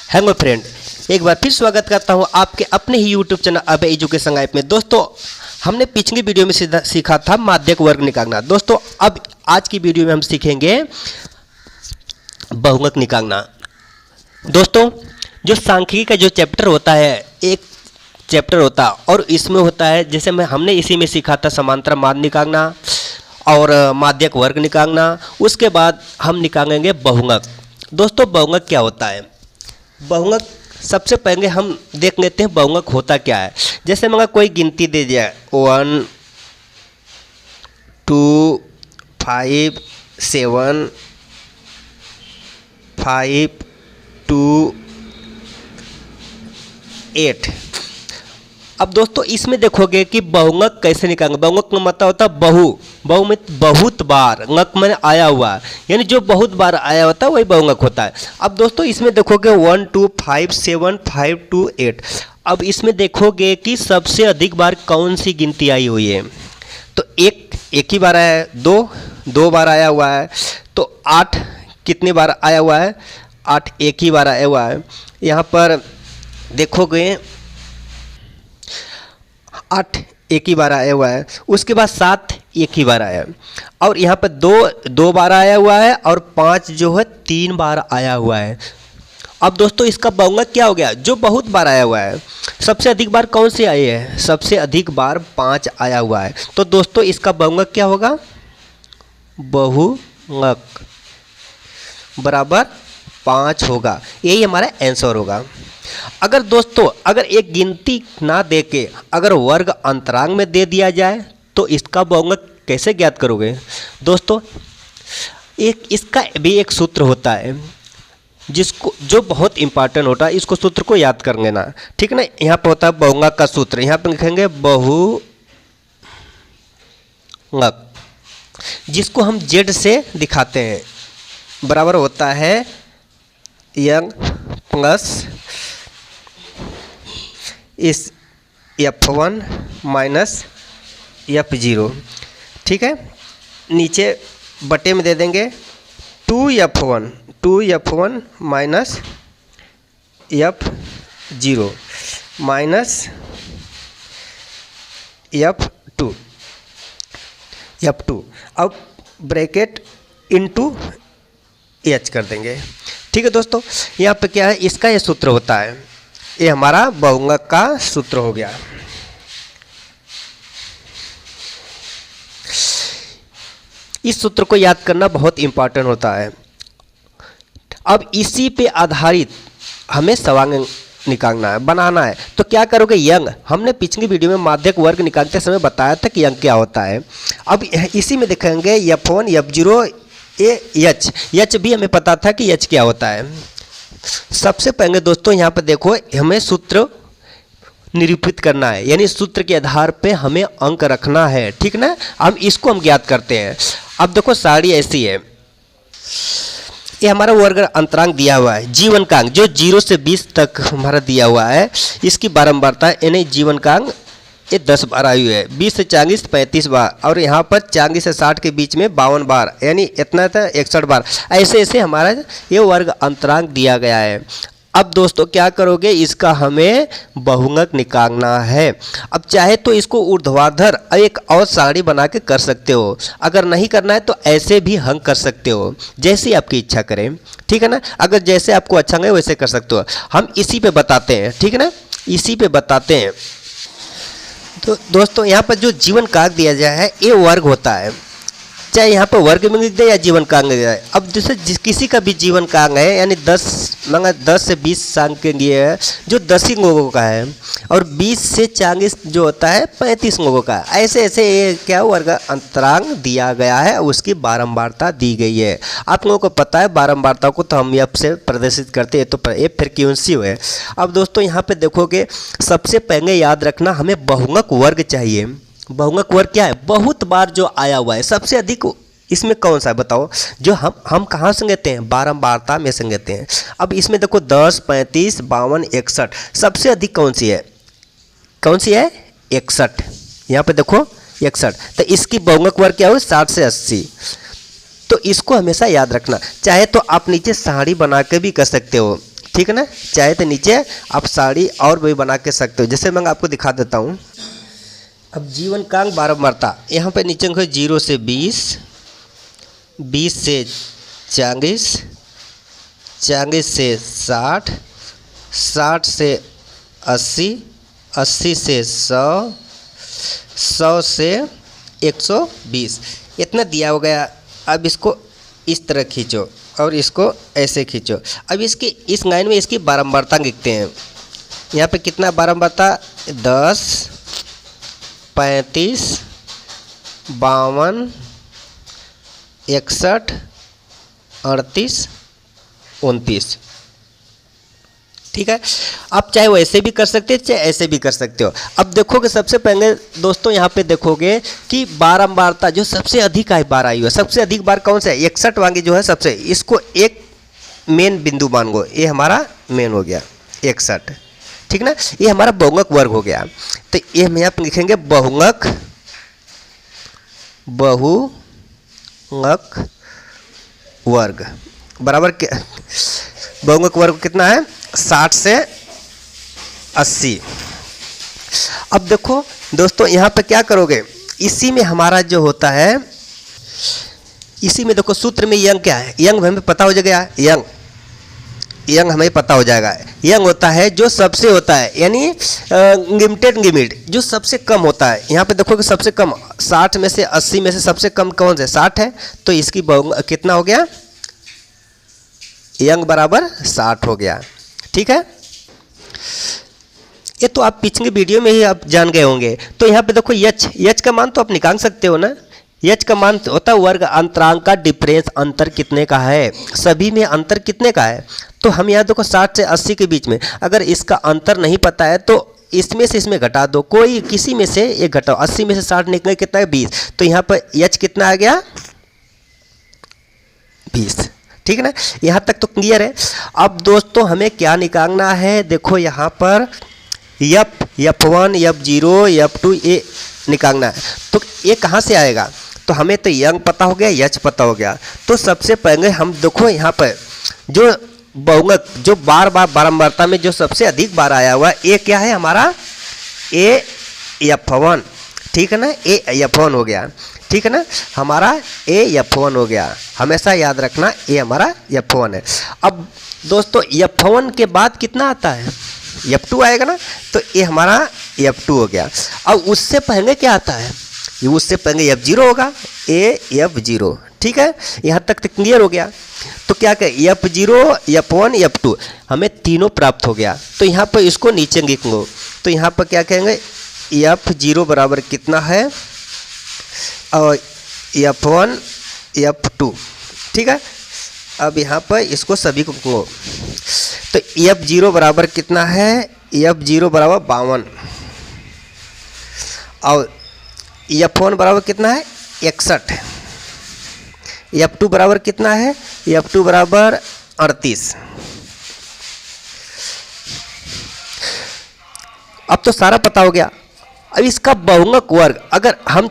Hello friend, एक बार फिर स्वागत करता हूं आपके अपने ही यूट्यूब चैनल अभय एजुकेशन ऐप में। दोस्तों, हमने पिछली वीडियो में सीखा था माध्यक वर्ग निकालना। दोस्तों, अब आज की वीडियो में हम सीखेंगे बहुगुणक निकालना। दोस्तों, जो सांख्यिकी का जो चैप्टर होता है, एक चैप्टर होता है और इसमें होता है, जैसे हमने इसी में सीखा था समांतर माध्य निकालना और माध्यक वर्ग निकालना। उसके बाद हम निकालेंगे बहुगुणक। दोस्तों, बहुगुणक क्या होता है? बहुगुणक सबसे पहले हम देख लेते हैं बहुगुणक होता क्या है। जैसे मगर कोई गिनती दे दिया 1 2 5 7 5 2 8। अब दोस्तों, इसमें देखोगे कि बहुगुणक कैसे निकालेंगे। बहुगुणक का मतलब होता है बहु में बहुत बार, गक में आया हुआ, यानी जो बहुत बार आया होता है वही बहुगुणक होता है। अब दोस्तों, इसमें देखोगे 1 2 5 7 5 2 8। अब इसमें देखोगे कि सबसे अधिक बार कौन सी गिनती आई हुई है, तो एक ही बार आया है, दो बार आया हुआ है, तो 8 कितनी बार आया हुआ है? 8 एक ही बार आया हुआ है। यहाँ पर देखोगे 8 एक ही बार आया हुआ है। उसके बाद 7 एक ही बार आया है, और यहाँ पर दो बार आया हुआ है, और 5 जो है 3 बार आया हुआ है। अब दोस्तों, इसका बहुगुणक क्या हो गया? जो बहुत बार आया हुआ है। सबसे अधिक बार कौन सी आई है? सबसे अधिक बार 5 आया हुआ है। तो दोस्तों, इसका बहुगुणक क्या होगा? बहुगुणक बराबर 5 होगा। यही हमारा आंसर होगा। अगर दोस्तों, अगर एक गिनती ना दे के अगर वर्ग अंतरांग में दे दिया जाए तो इसका बहुगुणक कैसे ज्ञात करोगे? दोस्तों, इसका भी एक सूत्र होता है जो बहुत इंपॉर्टेंट होता है। इसको सूत्र को याद कर लेना, ठीक ना। यहाँ पर होता है बहुगुणक का सूत्र। यहाँ पर लिखेंगे बहुगुणक, जिसको हम जेड से दिखाते हैं, बराबर होता है यंग प्लस इस F1 माइनस F0, ठीक है। नीचे बटे में दे देंगे 2F1 minus F0 minus F2। अब ब्रैकेट इनटू H कर देंगे, ठीक है। दोस्तों, यहाँ पे क्या है? इसका ये सूत्र होता है। ये हमारा बहुगुणक का सूत्र हो गया। इस सूत्र को याद करना बहुत इंपॉर्टेंट होता है। अब इसी पे आधारित हमें सवाल निकालना है, बनाना है। तो क्या करोगे? यंग, हमने पिछली वीडियो में माध्यक वर्ग निकालते समय बताया था कि यंग क्या होता है। अब इसी में देखेंगे F1 F0 H भी हमें पता था कि H क्या होता है। सबसे पहले दोस्तों, यहाँ पर देखो, हमें सूत्र निरूपित करना है, यानी सूत्र के आधार पे हमें अंक रखना है, ठीक ना। हम ज्ञात करते हैं। अब देखो, सारी ऐसी है। ये हमारा वर्ग अंतरांक दिया हुआ है, जीवनकांक जो 0 से 20 तक हमारा दिया हुआ है। इसकी बारंबारता यानी जीवनकांक ये 10 बार आई हुई है। 20 से 40 35 बार, और यहाँ पर 40 से 60 के बीच में 52 बार, यानी इतना था 61 बार। ऐसे ऐसे हमारा ये वर्ग अंतरांक दिया गया है। अब दोस्तों, क्या करोगे? इसका हमें बहुगुणक निकालना है। अब चाहे तो इसको ऊर्ध्वाधर एक और सारणी बना के कर सकते हो। अगर नहीं करना है तो ऐसे भी हल कर सकते हो, जैसी आपकी इच्छा करें, ठीक है ना। अगर जैसे आपको अच्छा लगे वैसे कर सकते हो। हम इसी पे बताते हैं, ठीक है ना, इसी पे बताते हैं। तो दोस्तों, यहाँ पर जो जीवनकांक दिया गया है ये वर्ग होता है, चाहे यहाँ पर वर्ग में लिख दे या जीवनकांक लिख जाए। अब जैसे किसी का भी जीवनकांक है, यानी 10 से 20 अंक के लिए है, जो 10 ही लोगों का है, और 20 से 40 जो होता है 35 लोगों का। ऐसे ऐसे ये क्या वर्ग अंतरांक दिया गया है, उसकी बारंबारता दी गई है। आप लोगों को पता है बारंबारता को तो हम यहाँ से प्रदर्शित करते हैं, तो ये फ्रीक्वेंसी है। अब दोस्तों, यहाँ पे देखोगे, सबसे पहले याद रखना हमें बहुगुणक वर्ग चाहिए। बहुगुणक वर्ग क्या है? बहुत बार जो आया हुआ है। सबसे अधिक इसमें कौन सा है बताओ? जो हम कहाँ से लेते हैं? बारंबारता में से लेते हैं। अब इसमें देखो 10 35 52 61, सबसे अधिक कौन सी है? 61। यहाँ पे देखो 61। तो इसकी बहुगुणक वर्ग क्या हो? 60 से 80। तो इसको हमेशा याद रखना। चाहे तो आप नीचे साड़ी बना के भी कर सकते हो, ठीक है ना। चाहे तो नीचे आप साड़ी और भी बना के सकते हो, जैसे मैं आपको दिखा देता हूँ। अब जीवनकांग बारंबारता, यहाँ पे नीचे लिखो 0 से 20, 20 से 40, 40 से 60, 60 से 80, 80 से 100, 100 से 120, इतना दिया हो गया। अब इसको इस तरह खींचो और इसको ऐसे खींचो। अब इसकी इस लाइन में इसकी बारंबारता लिखते हैं। यहाँ पे कितना बारंबारता, 10, 35, 52, 61, 38, 29, ठीक है। आप चाहे वैसे भी कर सकते हो, चाहे ऐसे भी कर सकते हो। अब देखोगे सबसे पहले दोस्तों यहाँ पे देखोगे कि बारंबारता जो सबसे अधिक बार आई हुआ, सबसे अधिक बार कौन सा है, 61 वाली जो है सबसे, इसको एक मेन बिंदु मान लो, ये हमारा मेन हो गया 61, ठीक ना। ये हमारा बहुंगक वर्ग हो गया। तो ये हम यहाँ पे लिखेंगे बहुंगक वर्ग बराबर क्या, बहुंगक वर्ग कितना है, 60 से 80। अब देखो दोस्तों यहाँ पे क्या करोगे, इसी में हमारा जो होता है, इसी में देखो सूत्र में यंग क्या है, यंग हमें पता हो जाएगा, यंग हमें पता हो जाएगा। यंग होता है जो सबसे होता है, यानी लिमिटेड लिमिट जो सबसे कम होता है। यहाँ पे देखो कि सबसे कम 60 में से 80 में से सबसे कम कौन से 60 है, तो इसकी कितना हो गया, यंग बराबर 60 हो गया, ठीक है। ये तो आप पिछले वीडियो में ही आप जान गए होंगे। तो यहाँ पे देखो यच का मान तो आप निकाल सकते हो ना, यच का मान होता है वर्ग अंतरांक का डिफरेंस, अंतर कितने का है, सभी में अंतर कितने का है। तो हम यहाँ देखो 60 से 80 के बीच में अगर इसका अंतर नहीं पता है तो इसमें से इसमें घटा दो, कोई किसी में से एक घटाओ, 80 में से 60 निकले कितना है, 20। तो यहाँ पर यच कितना आ गया, 20, ठीक है ना। यहाँ तक तो क्लियर है। अब दोस्तों हमें क्या निकालना है, देखो यहाँ पर F1, F0, F2 ये निकालना है। तो ये कहाँ से आएगा, तो हमें तो यंग पता हो गया, यच पता हो गया। तो सबसे पहले हम देखो यहाँ पर जो बहुंगक जो बार बारंबारता में जो सबसे अधिक बार आया हुआ ये क्या है हमारा, F1, ठीक है ना, F1 हो गया, ठीक है ना, हमारा F1 हो गया। हमेशा याद रखना ये हमारा F1 है। अब दोस्तों F1 के बाद कितना आता है, F2 आएगा ना, तो ये हमारा F2 हो गया। अब उससे पहले क्या आता है, ये उससे पहले F0 होगा, F0, ठीक है। यहाँ तक तो क्लियर हो गया। तो क्या कहें, F0, F1, F2 हमें तीनों प्राप्त हो गया। तो यहाँ पर इसको नीचे लिख लो। तो यहाँ पर क्या कहेंगे, F0 बराबर कितना है, और F1, F2, ठीक है। अब यहाँ पर इसको सभी को लो। तो F0 बराबर कितना है, F0 बराबर 52, और F1 बराबर कितना है, 61, F2 बराबर कितना है, F2 बराबर 38। अब तो सारा पता हो गया। अब इसका बहुंगक वर्ग अगर हम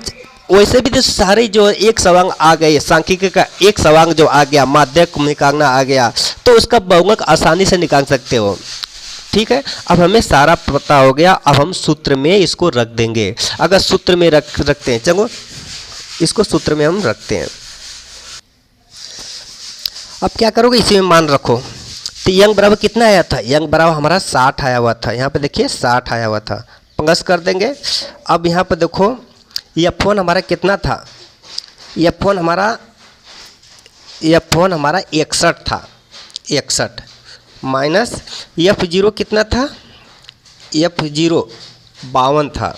वैसे भी तो सारे जो एक सवांग आ गए, सांख्यिकी का एक सवांग जो आ गया, माध्यक निकालना आ गया, तो उसका बहुंगक आसानी से निकाल सकते हो, ठीक है। अब हमें सारा पता हो गया। अब हम सूत्र में इसको रख देंगे। अगर सूत्र में रखते हैं, चलो इसको सूत्र में हम रखते हैं। अब क्या करोगे, इसी में मान रखो। तो यंग बराबर कितना आया था, यंग बराबर हमारा 60 आया हुआ था। यहाँ पे देखिए 60 आया हुआ था, प्लस कर देंगे। अब यहाँ पे देखो F1 हमारा कितना था, F1 हमारा 61 था, 61 माइनस F0 कितना था, F0 52 था,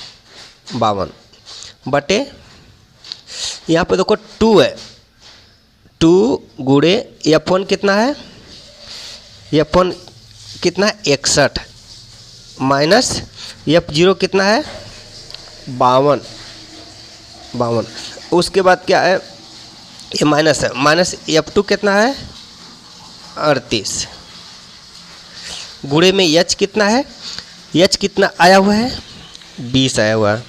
52 बटे यहाँ पे देखो 2 है, 2 गुणे F1 कितना है, F1 कितना है 61 माइनस F0 कितना है 52, उसके बाद क्या है, ये माइनस है, माइनस F2 कितना है 38, गुणे में H कितना है, H कितना आया हुआ है 20 आया हुआ है,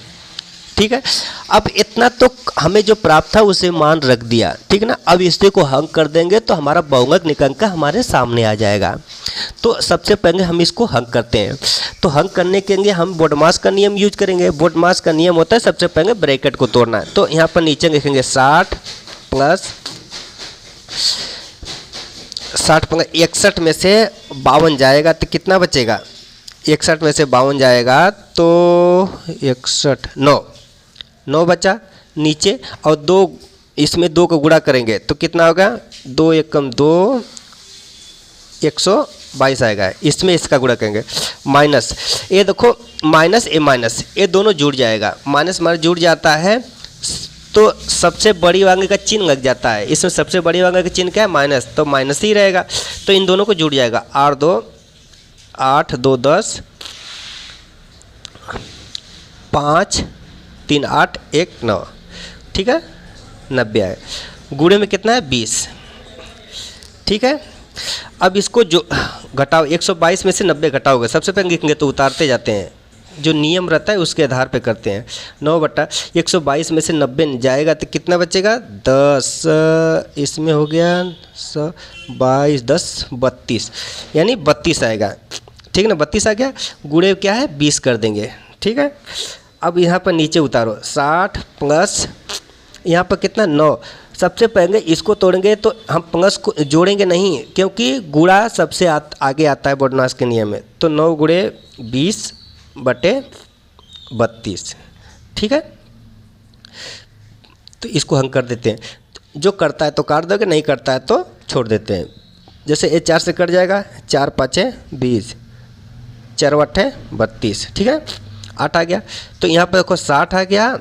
ठीक है। अब इतना इतना तो हमें जो प्राप्त था उसे मान रख दिया, ठीक है ना। अब इसे को हंग कर देंगे तो हमारा बहुअंक निकांक हमारे सामने आ जाएगा। तो सबसे पहले हम इसको हंग करते हैं। तो हंग करने के लिए हम बोडमास का नियम यूज करेंगे। बोडमास का नियम होता है सबसे पहले ब्रैकेट को तोड़ना है। तो यहाँ पर नीचे लिखेंगे 60 प्लस 61 में से 52 जाएगा तो कितना बचेगा? 61 में से 52 जाएगा तो 61 9 बचा नीचे, और 2 इसमें 2 को गुणा करेंगे तो कितना होगा? 2 एकम 2 122 आएगा। इसमें इसका गुणा करेंगे माइनस, ये देखो माइनस ये दोनों जुड़ जाएगा। माइनस माइनस जुड़ जाता है तो सबसे बड़ी वाले का चिन्ह लग जाता है। इसमें सबसे बड़ी वाले का चिन्ह क्या है? माइनस, तो माइनस ही रहेगा। तो इन दोनों को जुड़ जाएगा। 8 2 8 2 10 5 3 8 1 9, ठीक है, 90 आए। गुणे में कितना है? 20, ठीक है। अब इसको जो घटाओ, 122 में से 90 घटाओगे, सबसे पहले लिखेंगे तो उतारते जाते हैं, जो नियम रहता है उसके आधार पे करते हैं। 9/122 में से 90 जाएगा तो कितना बचेगा? 10, इसमें हो गया 22 10 32, यानी 32 आएगा, ठीक है ना। 32 आ गया। गुणे क्या है? 20 कर देंगे, ठीक है। अब यहाँ पर नीचे उतारो 60 प्लस यहाँ पर कितना? 9। सबसे पहले इसको तोड़ेंगे तो हम प्लस को जोड़ेंगे नहीं, क्योंकि गुणा सबसे आगे आता है बोडमास के नियम में। तो 9 गुणे 20/32, ठीक है। तो इसको हम कर देते हैं। जो करता है तो काट दोगे, नहीं करता है तो छोड़ देते हैं। जैसे ये 4 से कट जाएगा, 4 5 20, 4 8 32, ठीक है। 8 आ गया। तो यहाँ पर देखो 60 आ गया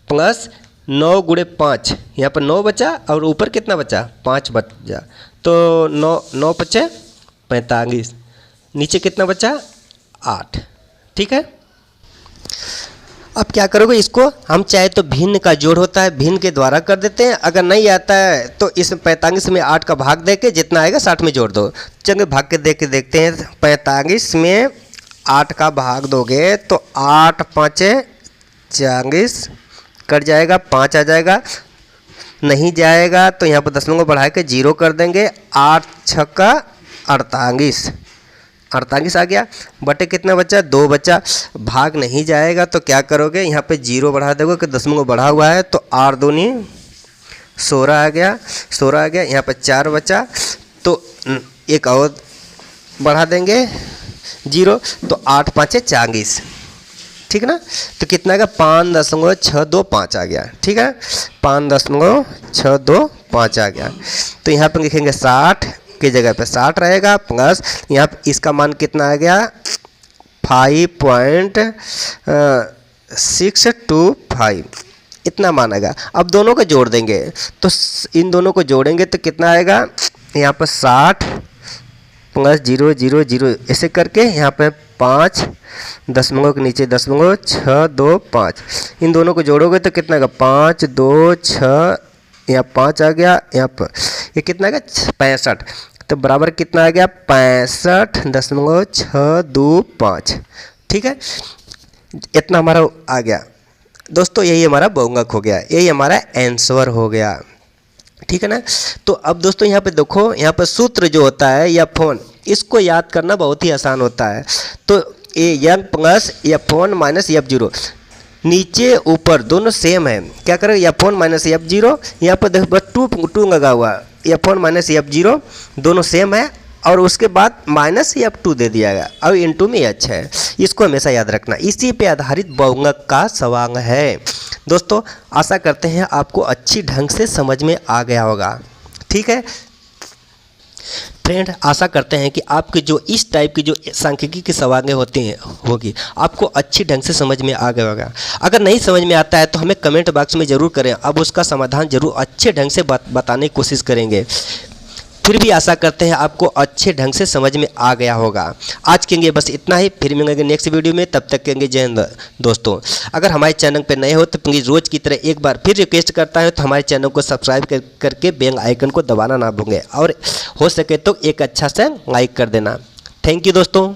प्लस 9 गुणे 5, यहाँ पर 9 बचा और ऊपर कितना बचा? 5 बचा। तो 9 5 45, नीचे कितना बचा? 8, ठीक है। अब क्या करोगे? इसको हम चाहे तो भिन्न का जोड़ होता है, भिन्न के द्वारा कर देते हैं। अगर नहीं आता है तो इस 45 में 8 का भाग दे के जितना आएगा 60 में जोड़ दो। चलिए भाग के दे के देखते हैं। 45 में 8 का भाग दोगे तो 8 5 40, कट जाएगा, 5 आ जाएगा। नहीं जाएगा तो यहाँ पर दशमलव बढ़ा के 0 कर देंगे। 8 6 48, 48 आ गया। बटे कितना बचा? 2 बचा। भाग नहीं जाएगा तो क्या करोगे? यहाँ पे 0 बढ़ा दोगे कि दशमलव बढ़ा हुआ है, तो 8 दूनी 16 आ गया, 16 आ गया। यहाँ पे 4 बचा तो एक और बढ़ा देंगे 0, तो 8 5 40, ठीक है ना। तो कितना का? 5.625 आ गया, ठीक है। 5.625 आ गया। तो यहाँ पर लिखेंगे 60 की जगह पे 60 रहेगा, प्लस यहाँ पर इसका मान कितना आ गया? 5.625, इतना मान आएगा। अब दोनों को जोड़ देंगे, तो इन दोनों को जोड़ेंगे तो कितना आएगा? यहाँ पर 60 प्लस 0 0 0 ऐसे करके यहाँ पे 5 दशमलव के नीचे 0.625, इन दोनों को जोड़ोगे तो कितना आएगा? 5 2 6, यहाँ 5 आ गया, यहाँ पर ये कितना आएगा? 65, तो बराबर कितना आ गया? 65.625, ठीक है। इतना हमारा आ गया दोस्तों, यही हमारा बहुअंक हो गया, यही हमारा आंसर हो गया, ठीक है ना। तो अब दोस्तों यहाँ पे देखो, यहाँ पर सूत्र जो होता है या फोन, इसको याद करना बहुत ही आसान होता है। तो a young plus F1 minus F0, नीचे ऊपर दोनों सेम है। क्या करें? F1 माइनस F0, यहाँ पर देखो बस 2 लगा हुआ है। F1 माइनस F0 दोनों सेम है, और उसके बाद माइनस F2 दे दिया गया, और इनटू में H है। इसको हमेशा याद रखना। इसी पे आधारित बहुअंक का सवाल है दोस्तों। आशा करते हैं आपको अच्छी ढंग से समझ में आ गया होगा, ठीक है फ्रेंड। आशा करते हैं कि आपके जो इस टाइप की जो सांख्यिकी के सवालें होते हैं होगी, आपको अच्छी ढंग से समझ में आ गया होगा। अगर नहीं समझ में आता है तो हमें कमेंट बॉक्स में ज़रूर करें, अब उसका समाधान जरूर अच्छे ढंग से बताने की कोशिश करेंगे। फिर भी आशा करते हैं आपको अच्छे ढंग से समझ में आ गया होगा। आज के लिए बस इतना ही, फिर मिलेंगे नेक्स्ट वीडियो में। तब तक कहेंगे जय हिंद दोस्तों। अगर हमारे चैनल पर नए हो तो प्लीज़ रोज़ की तरह एक बार फिर रिक्वेस्ट करता है तो हमारे चैनल को सब्सक्राइब करके बेल आइकन को दबाना ना भूलें, और हो सके तो एक अच्छा सा लाइक कर देना। थैंक यू दोस्तों।